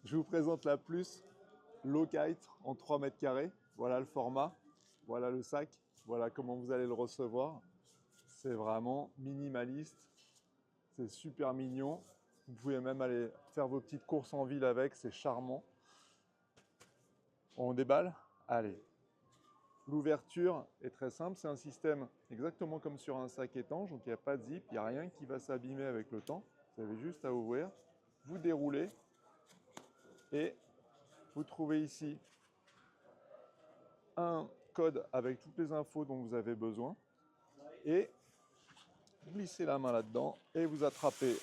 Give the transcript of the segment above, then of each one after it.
Je vous présente la Plus Low Kite en 3 mètres carrés. Voilà le format, voilà le sac, voilà comment vous allez le recevoir. C'est vraiment minimaliste, c'est super mignon. Vous pouvez même aller faire vos petites courses en ville avec, c'est charmant. On déballe? Allez. L'ouverture est très simple, c'est un système exactement comme sur un sac étanche, donc il n'y a pas de zip, il n'y a rien qui va s'abîmer avec le temps. Vous avez juste à ouvrir, vous déroulez et vous trouvez ici un code avec toutes les infos dont vous avez besoin et vous glissez la main là-dedans et vous attrapez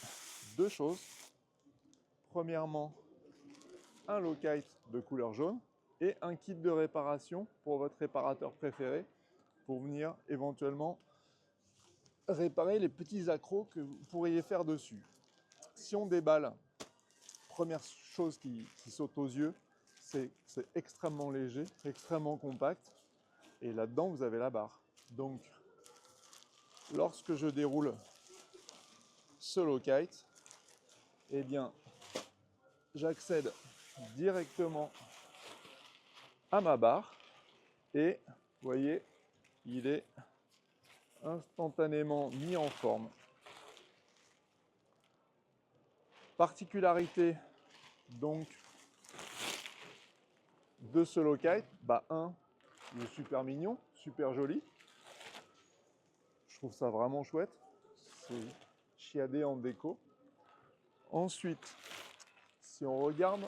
deux choses. Premièrement, un low kite de couleur jaune et un kit de réparation pour votre réparateur préféré pour venir éventuellement réparer les petits accros que vous pourriez faire dessus. Si on déballe, première chose qui saute aux yeux, c'est extrêmement léger, extrêmement compact et là-dedans vous avez la barre. Donc lorsque je déroule ce low kite, eh bien, j'accède directement à ma barre et vous voyez, il est instantanément mis en forme. Particularité donc de ce low kite, il est super mignon, super joli. Je trouve ça vraiment chouette. C'est chiadé en déco. Ensuite, si on regarde,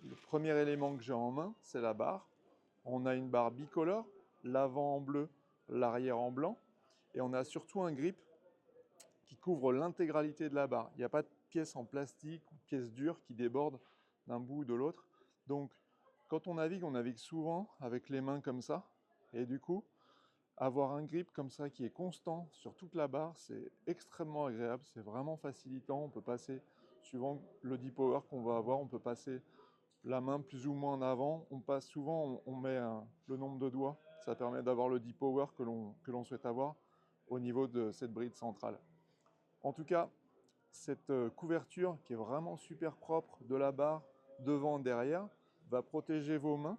le premier élément que j'ai en main, c'est la barre. On a une barre bicolore, l'avant en bleu, l'arrière en blanc. Et on a surtout un grip qui couvre l'intégralité de la barre. Il n'y a pas de pièce en plastique ou pièce dure qui déborde d'un bout ou de l'autre. Donc, quand on navigue souvent avec les mains comme ça. Et du coup, avoir un grip comme ça qui est constant sur toute la barre, c'est extrêmement agréable, c'est vraiment facilitant. On peut passer, suivant le deep power qu'on va avoir, on peut passer la main plus ou moins en avant. On passe souvent, on met le nombre de doigts. Ça permet d'avoir le deep power que l'on souhaite avoir au niveau de cette bride centrale. En tout cas, cette couverture qui est vraiment super propre de la barre devant, derrière, va protéger vos mains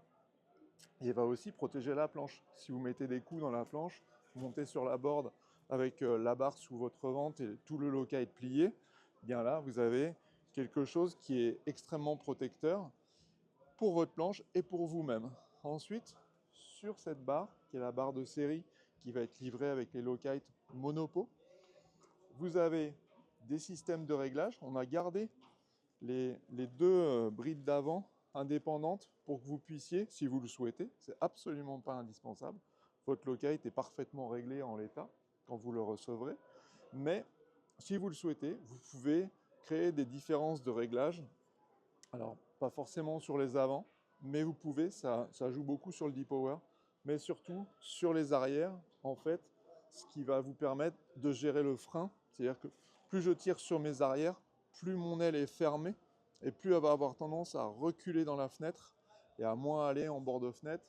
et va aussi protéger la planche. Si vous mettez des coups dans la planche, vous montez sur la board avec la barre sous votre ventre et tout le low kite plié, bien là, vous avez quelque chose qui est extrêmement protecteur pour votre planche et pour vous-même. Ensuite, sur cette barre, qui est la barre de série qui va être livrée avec les low kite Monopo, vous avez des systèmes de réglage. On a gardé les deux brides d'avant indépendantes pour que vous puissiez, si vous le souhaitez, c'est absolument pas indispensable. Votre low kite est parfaitement réglé en l'état quand vous le recevrez. Mais si vous le souhaitez, vous pouvez créer des différences de réglage. Alors, pas forcément sur les avants, mais vous pouvez, ça joue beaucoup sur le deep power, mais surtout sur les arrières, en fait, ce qui va vous permettre de gérer le frein. C'est-à-dire que plus je tire sur mes arrières, plus mon aile est fermée, et plus elle va avoir tendance à reculer dans la fenêtre, et à moins aller en bord de fenêtre.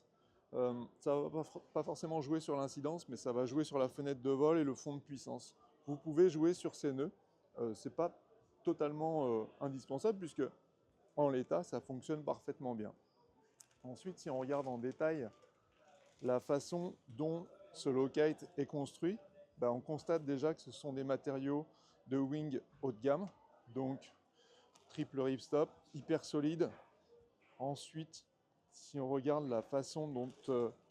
Ça ne va pas forcément jouer sur l'incidence, mais ça va jouer sur la fenêtre de vol et le fond de puissance. Vous pouvez jouer sur ces nœuds. Ce n'est pas totalement indispensable, puisque en l'état, ça fonctionne parfaitement bien. Ensuite, si on regarde en détail la façon dont ce low kite est construit, on constate déjà que ce sont des matériaux de wing haut de gamme, donc triple ripstop, hyper solide. Ensuite, si on regarde la façon dont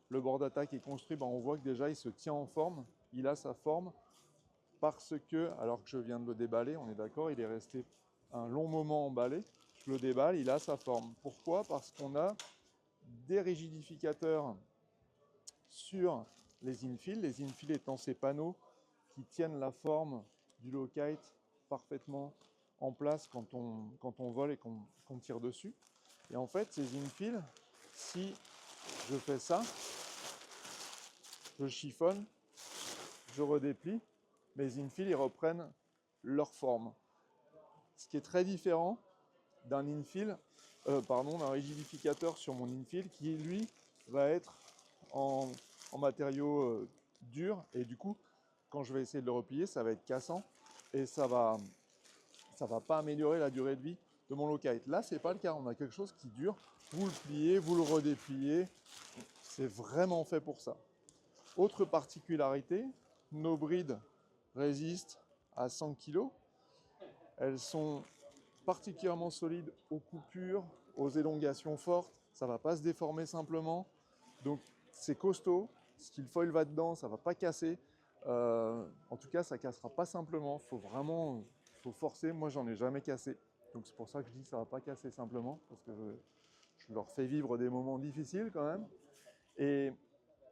le bord d'attaque est construit, on voit que déjà il se tient en forme, il a sa forme, parce que, alors que je viens de le déballer, on est d'accord, il est resté un long moment emballé, je le déballe, il a sa forme. Pourquoi? Parce qu'on a des rigidificateurs sur les infils étant ces panneaux qui tiennent la forme du low kite parfaitement en place quand on vole et qu'on tire dessus. Et en fait, ces infils, si je fais ça, je chiffonne, je redéplie, mes infils ils reprennent leur forme. Ce qui est très différent d'un d'un rigidificateur sur mon infil qui lui va être en matériaux durs et du coup quand je vais essayer de le replier ça va être cassant et ça va pas améliorer la durée de vie de mon low kite. Là, c'est pas le cas. On a quelque chose qui dure. Vous le pliez, vous le redépliez. C'est vraiment fait pour ça. Autre particularité, nos brides résistent à 100 kg. Elles sont particulièrement solides aux coupures, aux élongations fortes. Ça ne va pas se déformer simplement. Donc c'est costaud. Si le foil va dedans, ça ne va pas casser. En tout cas, ça ne cassera pas simplement. Faut forcer. Moi, j'en ai jamais cassé. Donc c'est pour ça que je dis que ça ne va pas casser simplement. Parce que je leur fais vivre des moments difficiles quand même. Et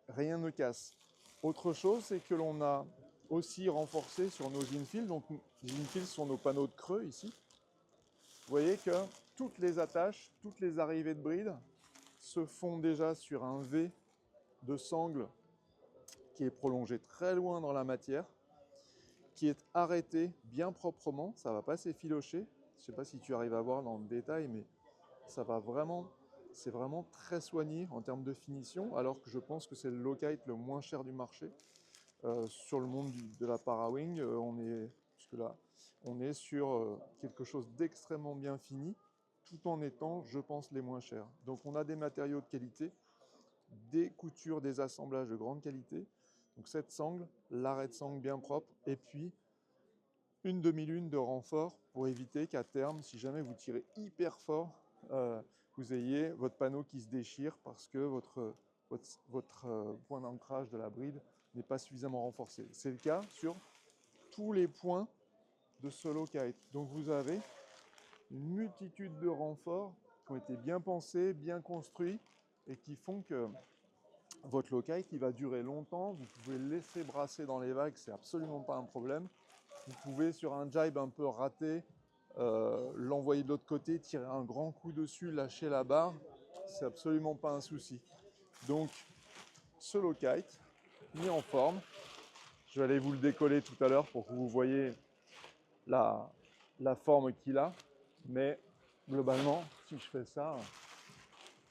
rien ne casse. Autre chose, c'est que l'on a aussi renforcé sur nos infills. Donc les infills sont nos panneaux de creux ici. Vous voyez que toutes les attaches, toutes les arrivées de bride se font déjà sur un V de sangle qui est prolongé très loin dans la matière, qui est arrêté bien proprement. Ça ne va pas s'effilocher. Je ne sais pas si tu arrives à voir dans le détail, mais ça va vraiment, c'est vraiment très soigné en termes de finition, alors que je pense que c'est le low kite le moins cher du marché. Sur le monde de la Parawing, on est sur quelque chose d'extrêmement bien fini, tout en étant, je pense, les moins chers. Donc on a des matériaux de qualité, des coutures, des assemblages de grande qualité. Donc cette sangle, l'arrêt de sangle bien propre, et puis une demi-lune de renfort pour éviter qu'à terme, si jamais vous tirez hyper fort, vous ayez votre panneau qui se déchire parce que votre point d'ancrage de la bride n'est pas suffisamment renforcé. C'est le cas sur tous les points de ce low kite. Donc vous avez une multitude de renforts qui ont été bien pensés, bien construits et qui font que votre low kite il va durer longtemps. Vous pouvez le laisser brasser dans les vagues, c'est absolument pas un problème. Vous pouvez sur un jibe un peu raté l'envoyer de l'autre côté, tirer un grand coup dessus, lâcher la barre, c'est absolument pas un souci. Donc ce low kite mis en forme, je vais aller vous le décoller tout à l'heure pour que vous voyez la forme qu'il a, mais globalement si je fais ça,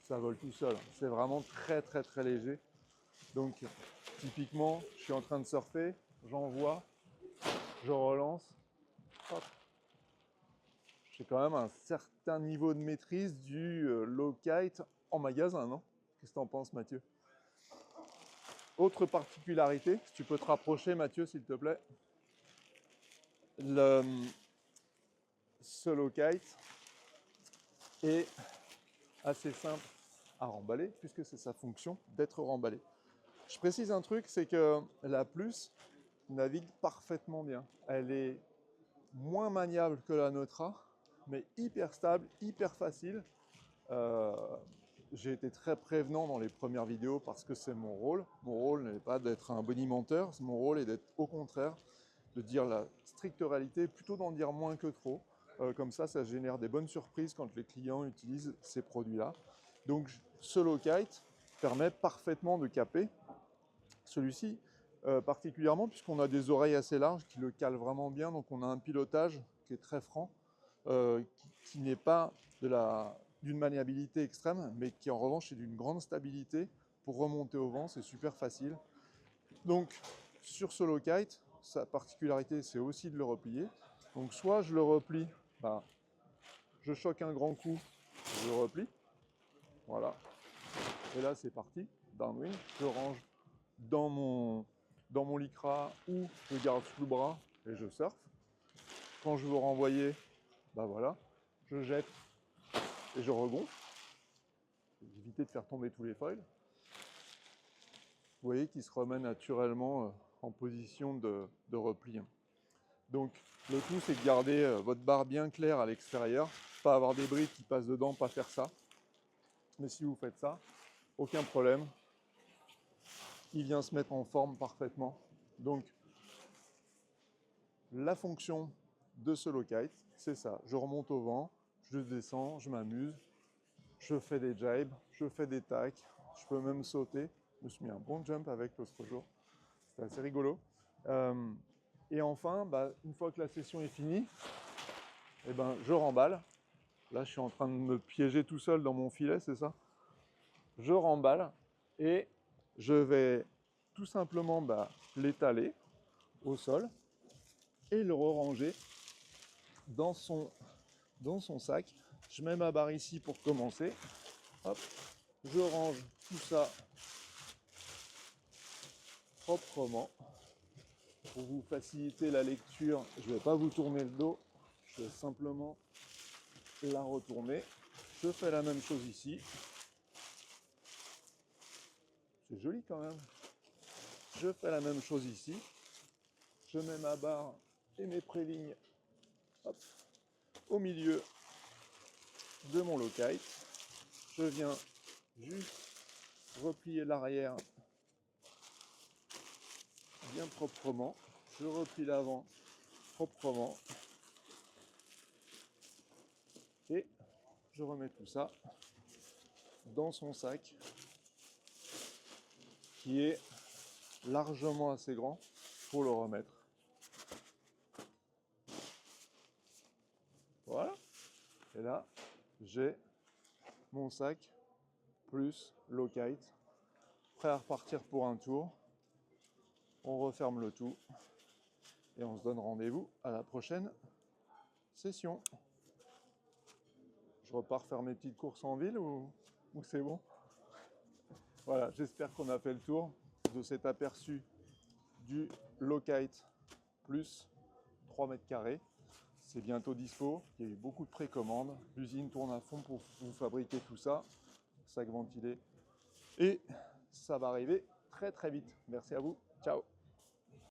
ça vole tout seul. C'est vraiment très très très léger. Donc typiquement je suis en train de surfer, j'envoie, je relance, hop. J'ai quand même un certain niveau de maîtrise du low kite en magasin, non? Qu'est-ce que tu en penses, Mathieu? Autre particularité, si tu peux te rapprocher, Mathieu, s'il te plaît. Ce low kite est assez simple à remballer, puisque c'est sa fonction d'être remballé. Je précise un truc, c'est que la Plus navigue parfaitement bien. Elle est moins maniable que la Neutra, mais hyper stable, hyper facile. J'ai été très prévenant dans les premières vidéos parce que c'est mon rôle. Mon rôle n'est pas d'être un bonimenteur, mon rôle est d'être au contraire, de dire la stricte réalité, plutôt d'en dire moins que trop. Comme ça génère des bonnes surprises quand les clients utilisent ces produits-là. Donc ce low kite permet parfaitement de caper. Celui-ci particulièrement puisqu'on a des oreilles assez larges qui le calent vraiment bien, donc on a un pilotage qui est très franc, qui n'est pas d'une maniabilité extrême, mais qui en revanche est d'une grande stabilité. Pour remonter au vent, c'est super facile. Donc sur ce low kite, sa particularité c'est aussi de le replier. Donc soit je le replie, je choque un grand coup, je le replie, voilà. Et là c'est parti, downwind, je range dans mon lycra ou je garde sous le bras et je surfe. Quand je veux renvoyer, voilà, je jette et je regonfle. Éviter de faire tomber tous les foils. Vous voyez qu'il se remet naturellement en position de repli. Donc le tout c'est de garder votre barre bien claire à l'extérieur, pas avoir des brides qui passent dedans, pas faire ça. Mais si vous faites ça, aucun problème. Il vient se mettre en forme parfaitement. Donc la fonction de ce low kite, c'est ça. Je remonte au vent, je descends, je m'amuse, je fais des jibes, je fais des tacks, je peux même sauter. Je me suis mis un bon jump avec l'autre jour. C'était assez rigolo. Et enfin, une fois que la session est finie, je remballe. Là, je suis en train de me piéger tout seul dans mon filet, c'est ça? Je remballe et je vais tout simplement l'étaler au sol et le ranger dans son sac Je mets ma barre ici pour commencer. Hop, je range tout ça proprement. Pour vous faciliter la lecture, je ne vais pas vous tourner le dos, je vais simplement la retourner. Je fais la même chose ici. C'est joli quand même. Je fais la même chose ici. Je mets ma barre et mes prélignes au milieu de mon loctite. Je viens juste replier l'arrière bien proprement. Je replie l'avant proprement. Et je remets tout ça dans son sac qui est largement assez grand pour le remettre. Voilà. Et là, j'ai mon sac plus loctite prêt à repartir pour un tour. On referme le tout et on se donne rendez-vous à la prochaine session. Je repars faire mes petites courses en ville ou c'est bon? Voilà, j'espère qu'on a fait le tour de cet aperçu du loctite plus 3 mètres carrés. C'est bientôt dispo, il y a eu beaucoup de précommandes. L'usine tourne à fond pour vous fabriquer tout ça, sac ventilé. Et ça va arriver très très vite. Merci à vous, ciao!